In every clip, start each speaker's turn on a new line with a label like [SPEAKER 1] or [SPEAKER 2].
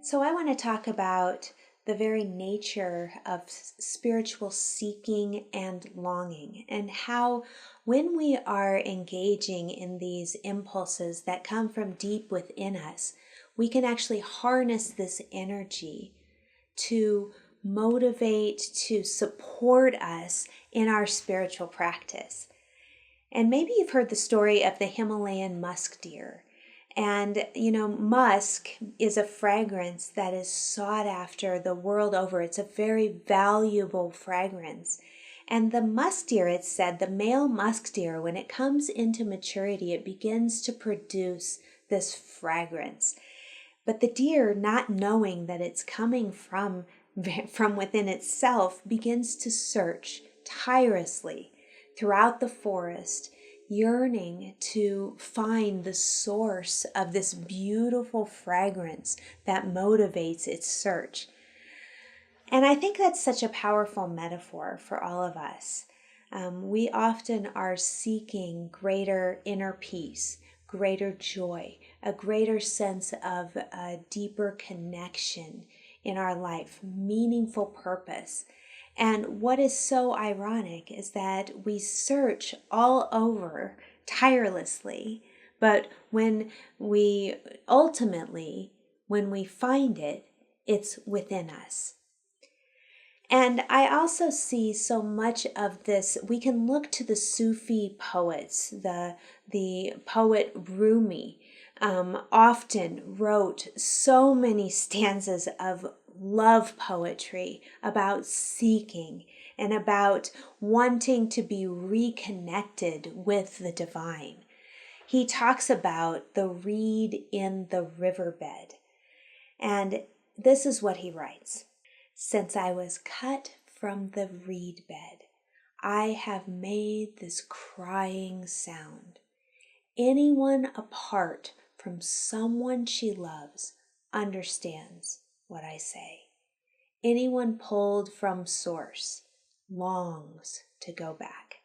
[SPEAKER 1] So, I want to talk about the very nature of spiritual seeking and longing, and how, when we are engaging in these impulses that come from deep within us, we can actually harness this energy to motivate, to support us in our spiritual practice. And maybe you've heard the story of the Himalayan musk deer. And, musk is a fragrance that is sought after the world over. It's a very valuable fragrance. And the musk deer, it's said, the male musk deer, when it comes into maturity, it begins to produce this fragrance. But the deer, not knowing that it's coming from within itself, begins to search tirelessly throughout the forest, yearning to find the source of this beautiful fragrance that motivates its search. And I think that's such a powerful metaphor for all of us. We often are seeking greater inner peace, greater joy, a greater sense of a deeper connection in our life, meaningful purpose. And what is so ironic is that we search all over tirelessly, but when we find it, it's within us. And I also see so much of this. We can look to the Sufi poets. The poet Rumi often wrote so many stanzas of love poetry about seeking and about wanting to be reconnected with the divine. He talks about the reed in the riverbed. And this is what he writes. Since I was cut from the reed bed, I have made this crying sound. Anyone apart from someone she loves understands what I say. Anyone pulled from source longs to go back.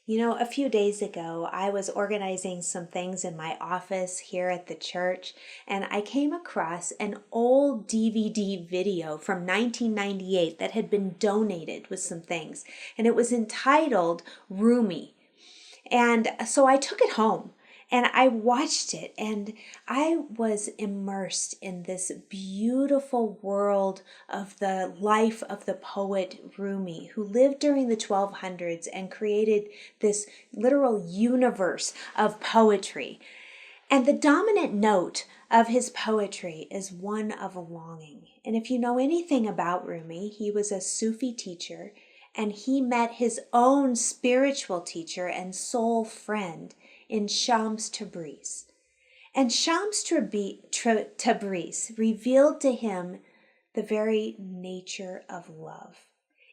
[SPEAKER 1] A few days ago, I was organizing some things in my office here at the church, and I came across an old DVD video from 1998 that had been donated with some things, and it was entitled Rumi. And so I took it home and I watched it, and I was immersed in this beautiful world of the life of the poet Rumi, who lived during the 1200s and created this literal universe of poetry. And the dominant note of his poetry is one of longing. And if you know anything about Rumi, he was a Sufi teacher, and he met his own spiritual teacher and soul friend in Shams Tabriz. And Shams Tabriz revealed to him the very nature of love.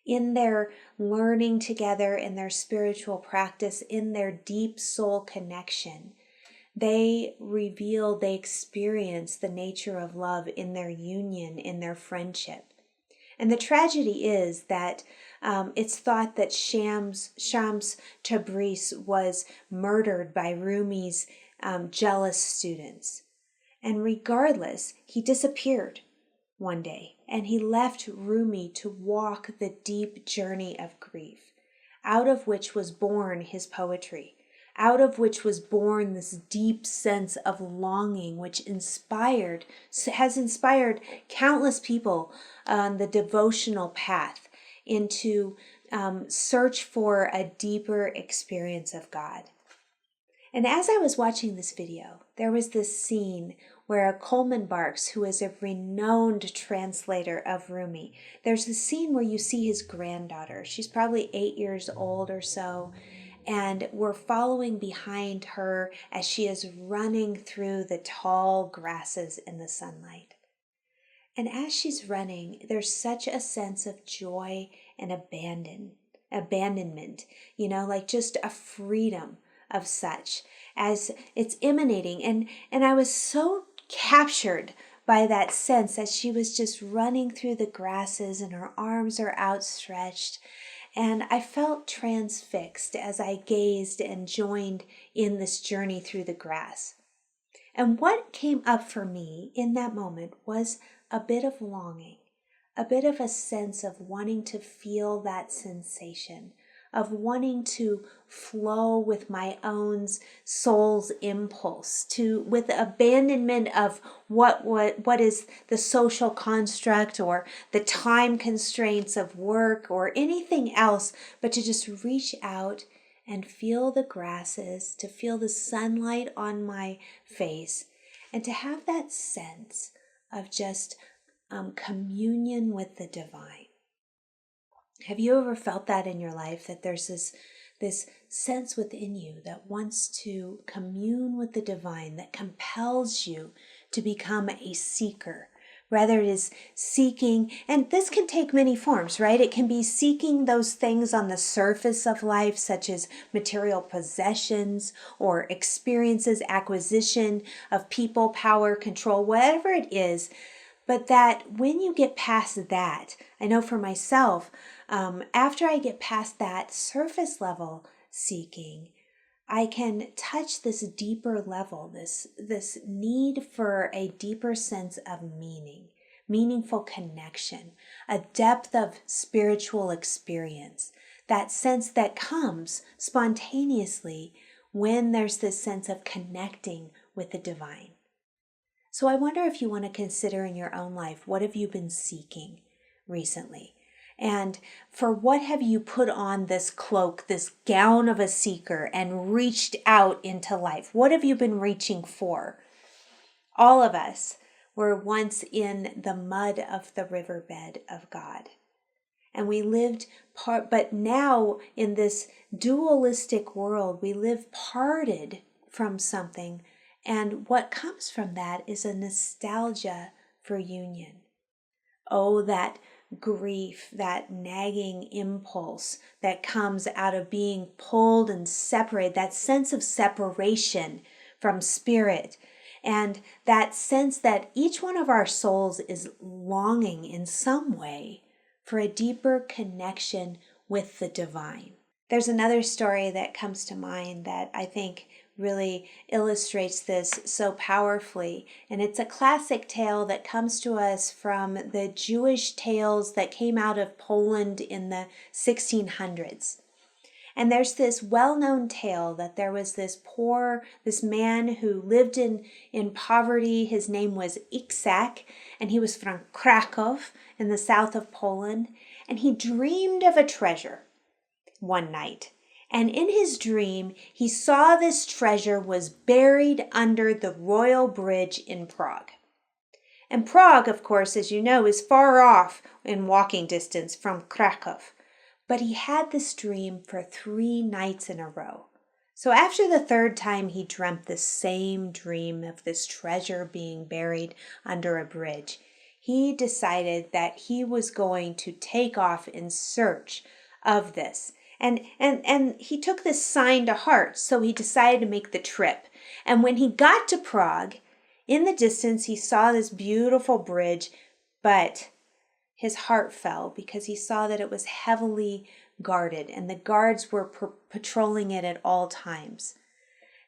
[SPEAKER 1] In their learning together, in their spiritual practice, in their deep soul connection, they experience the nature of love in their union, in their friendship. And the tragedy is that it's thought that Shams Tabriz was murdered by Rumi's jealous students. And regardless, he disappeared one day, and he left Rumi to walk the deep journey of grief, out of which was born his poetry, out of which was born this deep sense of longing, which has inspired countless people on the devotional path into search for a deeper experience of God. And as I was watching this video, there was this scene where Coleman Barks, who is a renowned translator of Rumi, there's this scene where you see his granddaughter. She's probably 8 years old or so, and we're following behind her as she is running through the tall grasses in the sunlight. And as she's running, there's such a sense of joy and abandonment, like just a freedom of such as it's emanating. And I was so captured by that sense as she was just running through the grasses and her arms are outstretched. And I felt transfixed as I gazed and joined in this journey through the grass. And what came up for me in that moment was a bit of longing, a bit of a sense of wanting to feel that sensation, of wanting to flow with my own soul's impulse, with abandonment of what is the social construct or the time constraints of work or anything else, but to just reach out and feel the grasses, to feel the sunlight on my face, and to have that sense of just communion with the divine. Have you ever felt that in your life, that there's this sense within you that wants to commune with the divine, that compels you to become a seeker? Rather, it is seeking, and this can take many forms, right? It can be seeking those things on the surface of life, such as material possessions or experiences, acquisition of people, power, control, whatever it is. But that when you get past that, I know for myself, after I get past that surface level seeking, I can touch this deeper level, this need for a deeper sense of meaning, meaningful connection, a depth of spiritual experience, that sense that comes spontaneously when there's this sense of connecting with the divine. So I wonder if you want to consider in your own life, what have you been seeking recently? And for what have you put on this cloak, this gown of a seeker, and reached out into life? What have you been reaching for? All of us were once in the mud of the riverbed of God. And we lived but now in this dualistic world, we live parted from something. And what comes from that is a nostalgia for union. Oh, that grief, that nagging impulse that comes out of being pulled and separated, that sense of separation from spirit, and that sense that each one of our souls is longing in some way for a deeper connection with the divine. There's another story that comes to mind that I think really illustrates this so powerfully. And it's a classic tale that comes to us from the Jewish tales that came out of Poland in the 1600s. And there's this well-known tale that there was this man who lived in poverty. His name was Itzhak, and he was from Krakow in the south of Poland. And he dreamed of a treasure one night. And in his dream, he saw this treasure was buried under the Royal Bridge in Prague. And Prague, of course, as you know, is far off in walking distance from Krakow. But he had this dream for 3 nights in a row. So after the third time he dreamt the same dream of this treasure being buried under a bridge, he decided that he was going to take off in search of this. And he took this sign to heart, so he decided to make the trip. And when he got to Prague, in the distance he saw this beautiful bridge, but his heart fell because he saw that it was heavily guarded and the guards were patrolling it at all times.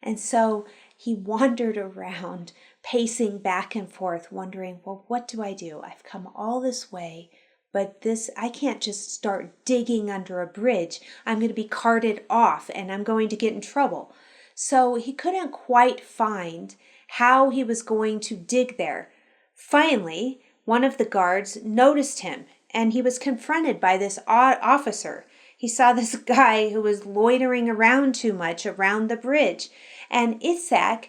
[SPEAKER 1] And so he wandered around, pacing back and forth, wondering, well, what do I do? I've come all this way. But I can't just start digging under a bridge. I'm going to be carted off and I'm going to get in trouble. So he couldn't quite find how he was going to dig there. Finally, one of the guards noticed him and he was confronted by this officer. He saw this guy who was loitering around too much around the bridge. And Itzhak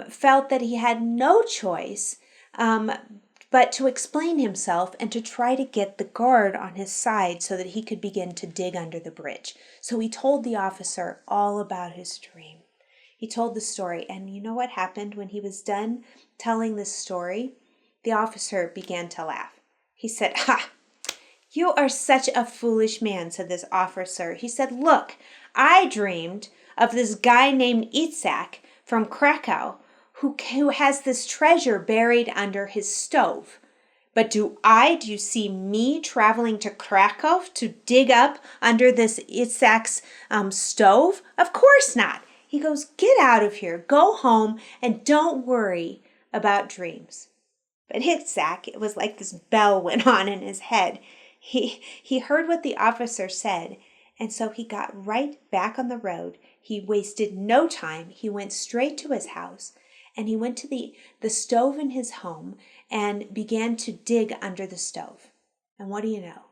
[SPEAKER 1] felt that he had no choice but to explain himself and to try to get the guard on his side so that he could begin to dig under the bridge. So he told the officer all about his dream. He told the story, and you know what happened when he was done telling this story? The officer began to laugh. He said, "Ha! You are such a foolish man," said this officer. He said, "Look, I dreamed of this guy named Itzhak from Krakow who has this treasure buried under his stove. But do you see me traveling to Krakow to dig up under this Itzhak's stove? Of course not." He goes, get out of here, go home, and don't worry about dreams. But Yitzhak, it was like this bell went on in his head. He heard what the officer said, and so he got right back on the road. He wasted no time. He went straight to his house, and he went to the stove in his home and began to dig under the stove. And what do you know?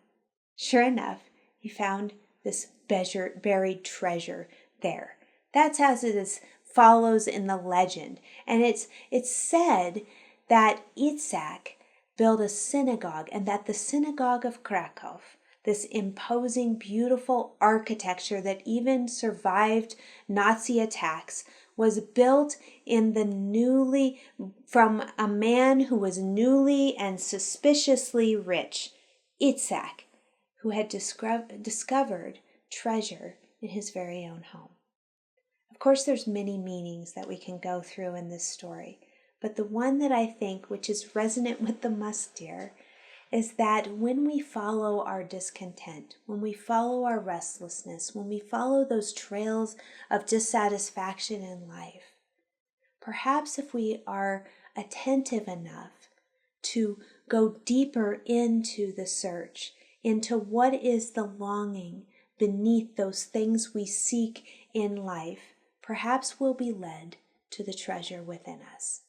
[SPEAKER 1] Sure enough, he found this buried treasure there. That's as it is follows in the legend. And it's said that Yitzhak built a synagogue, and that the synagogue of Krakow, this imposing, beautiful architecture that even survived Nazi attacks, was built from a man who was newly and suspiciously rich, Yitzhak, who had discovered treasure in his very own home. Of course, there's many meanings that we can go through in this story, but the one that I think, which is resonant with the musk deer, is that when we follow our discontent, when we follow our restlessness, when we follow those trails of dissatisfaction in life, perhaps if we are attentive enough to go deeper into the search, into what is the longing beneath those things we seek in life, perhaps we'll be led to the treasure within us.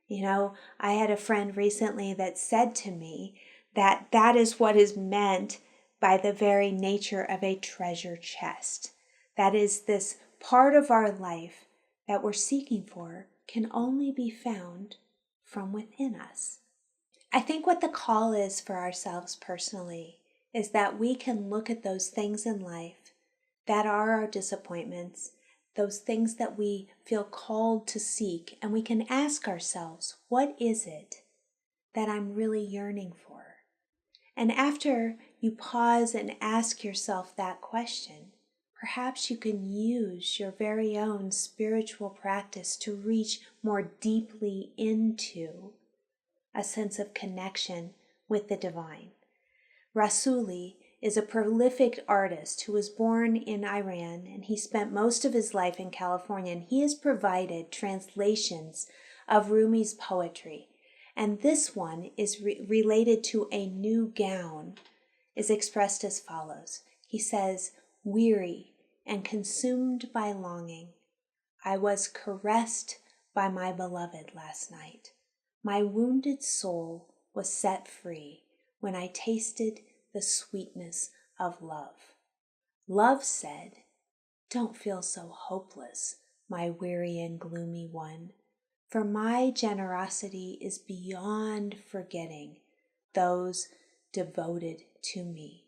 [SPEAKER 1] You know, I had a friend recently that said to me that that is what is meant by the very nature of a treasure chest. That is, this part of our life that we're seeking for can only be found from within us. I think what the call is for ourselves personally is that we can look at those things in life that are our disappointments, those things that we feel called to seek, and we can ask ourselves, what is it that I'm really yearning for? And after you pause and ask yourself that question, perhaps you can use your very own spiritual practice to reach more deeply into a sense of connection with the divine. Rasuli is a prolific artist who was born in Iran, and he spent most of his life in California, and he has provided translations of Rumi's poetry. And this one is related to a new gown, is expressed as follows. He says, weary and consumed by longing, I was caressed by my beloved last night. My wounded soul was set free when I tasted the sweetness of love. Love said, don't feel so hopeless, my weary and gloomy one, for my generosity is beyond forgetting those devoted to me.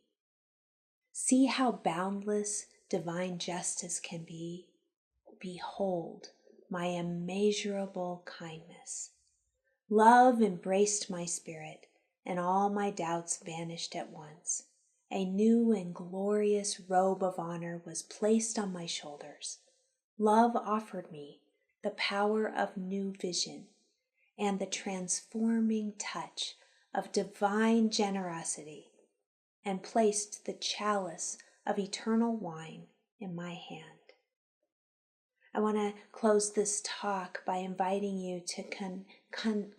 [SPEAKER 1] See how boundless divine justice can be. Behold my immeasurable kindness. Love embraced my spirit, and all my doubts vanished at once. A new and glorious robe of honor was placed on my shoulders. Love offered me the power of new vision and the transforming touch of divine generosity, and placed the chalice of eternal wine in my hand. I want to close this talk by inviting you to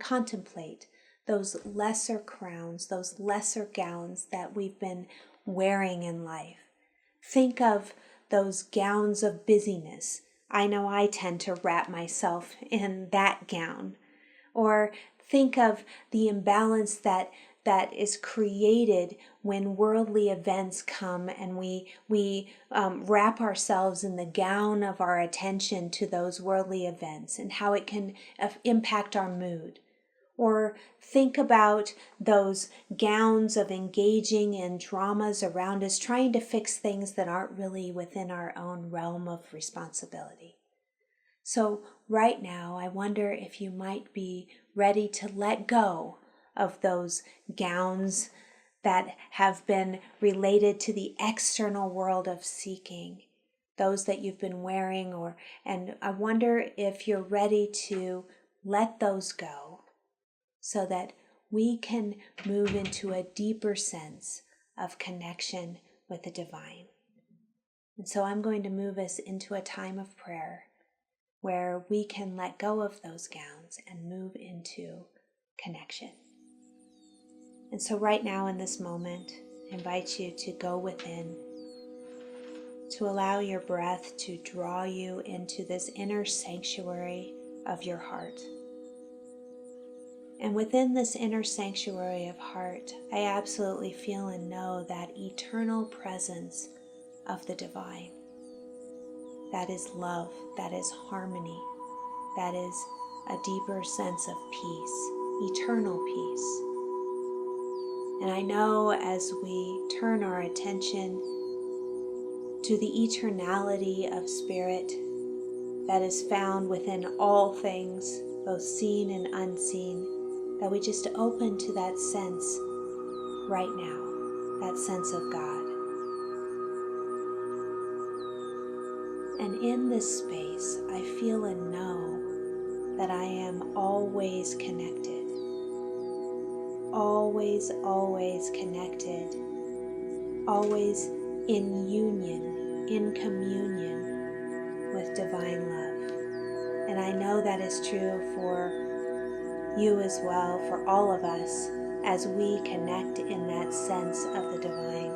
[SPEAKER 1] contemplate those lesser crowns, those lesser gowns that we've been wearing in life. Think of those gowns of busyness. I know I tend to wrap myself in that gown. Or think of the imbalance that is created when worldly events come and we wrap ourselves in the gown of our attention to those worldly events and how it can impact our mood. Or think about those gowns of engaging in dramas around us, trying to fix things that aren't really within our own realm of responsibility. So right now, I wonder if you might be ready to let go of those gowns that have been related to the external world of seeking, those that you've been wearing, and I wonder if you're ready to let those go so that we can move into a deeper sense of connection with the divine. And so I'm going to move us into a time of prayer. where we can let go of those gowns and move into connection. And so right now in this moment, I invite you to go within, to allow your breath to draw you into this inner sanctuary of your heart. And within this inner sanctuary of heart, I absolutely feel and know that eternal presence of the divine. That is love, that is harmony, that is a deeper sense of peace, eternal peace. And I know as we turn our attention to the eternality of spirit that is found within all things, both seen and unseen, that we just open to that sense right now, that sense of God. And in this space, I feel and know that I am always connected. Always, always connected. Always in union, in communion with divine love. And I know that is true for you as well, for all of us, as we connect in that sense of the divine.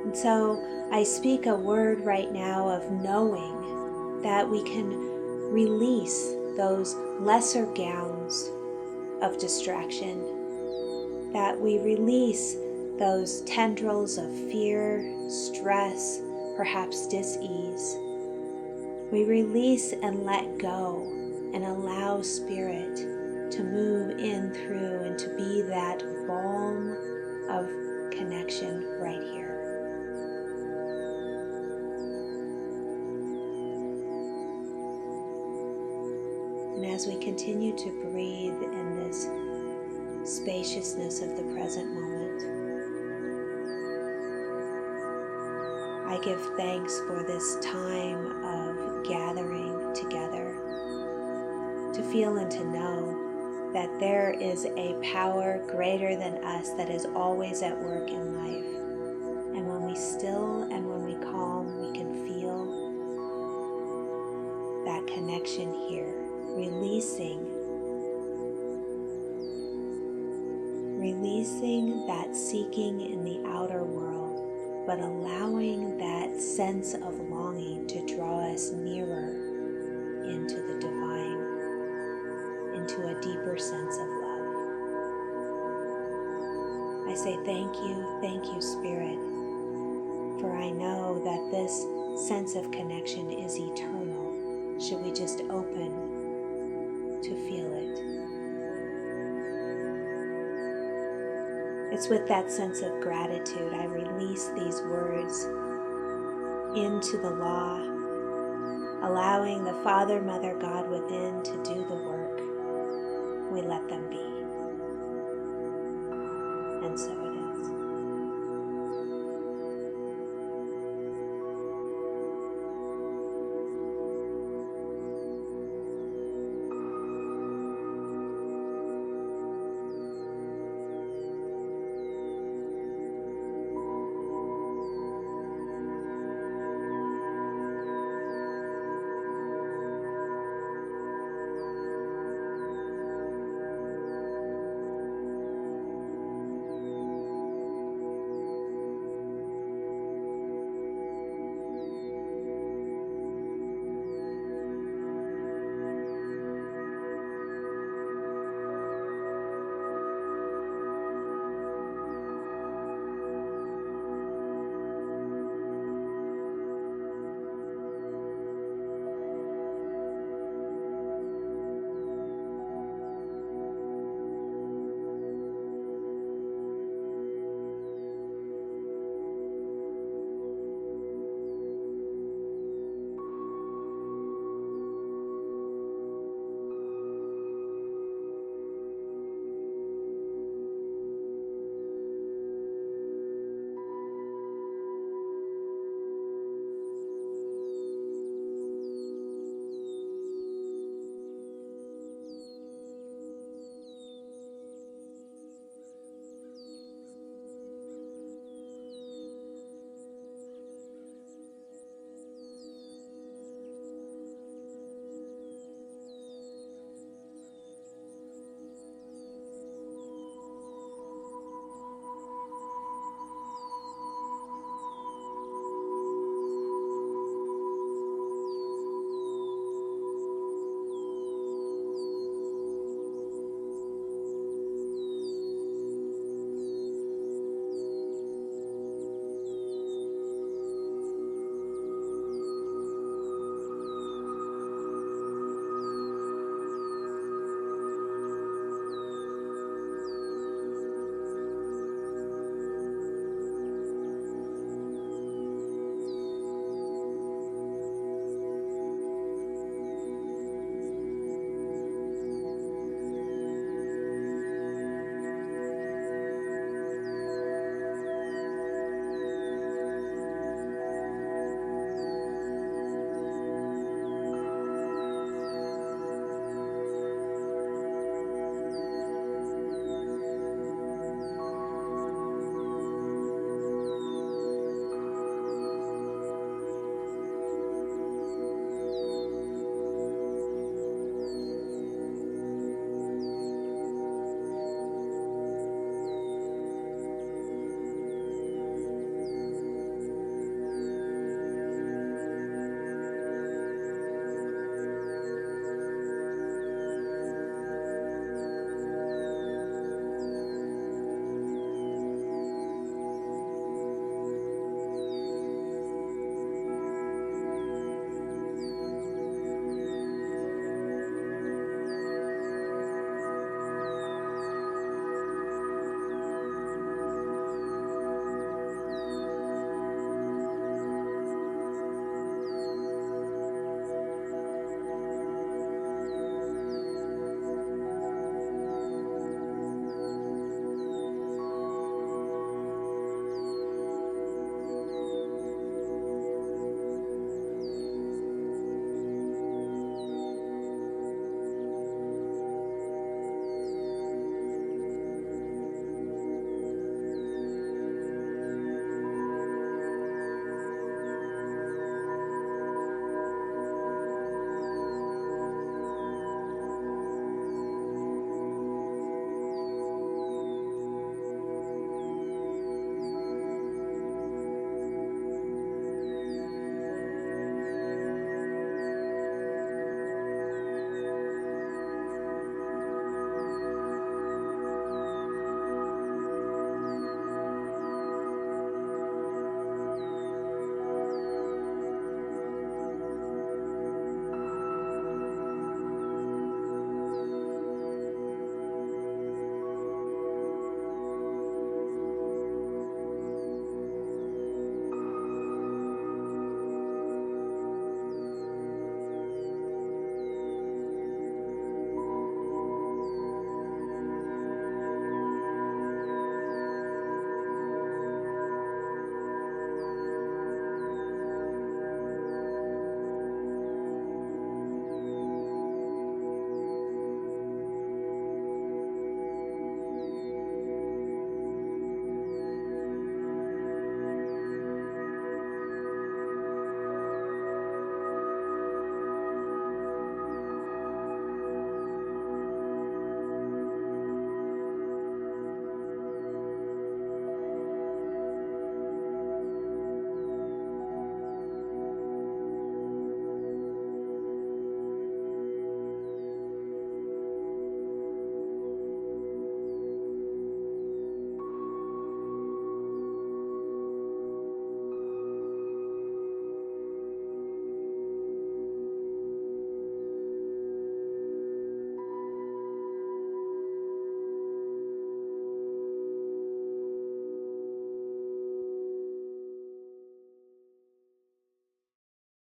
[SPEAKER 1] And so I speak a word right now of knowing that we can release those lesser gowns of distraction, that we release those tendrils of fear, stress, perhaps dis-ease. We release and let go and allow spirit to move in through and to be that balm of connection right here. And as we continue to breathe in this spaciousness of the present moment, I give thanks for this time of gathering together, to feel and to know that there is a power greater than us that is always at work in life. And when we still and when we calm, we can feel that connection here, releasing that seeking in the outer world, but allowing that sense of longing to draw us nearer into the divine, into a deeper sense of love. I say thank you, Spirit, for I know that this sense of connection is eternal, should we just open to feel it. It's with that sense of gratitude I release these words into the law, allowing the Father, Mother, God within to do the work. We let them be. And so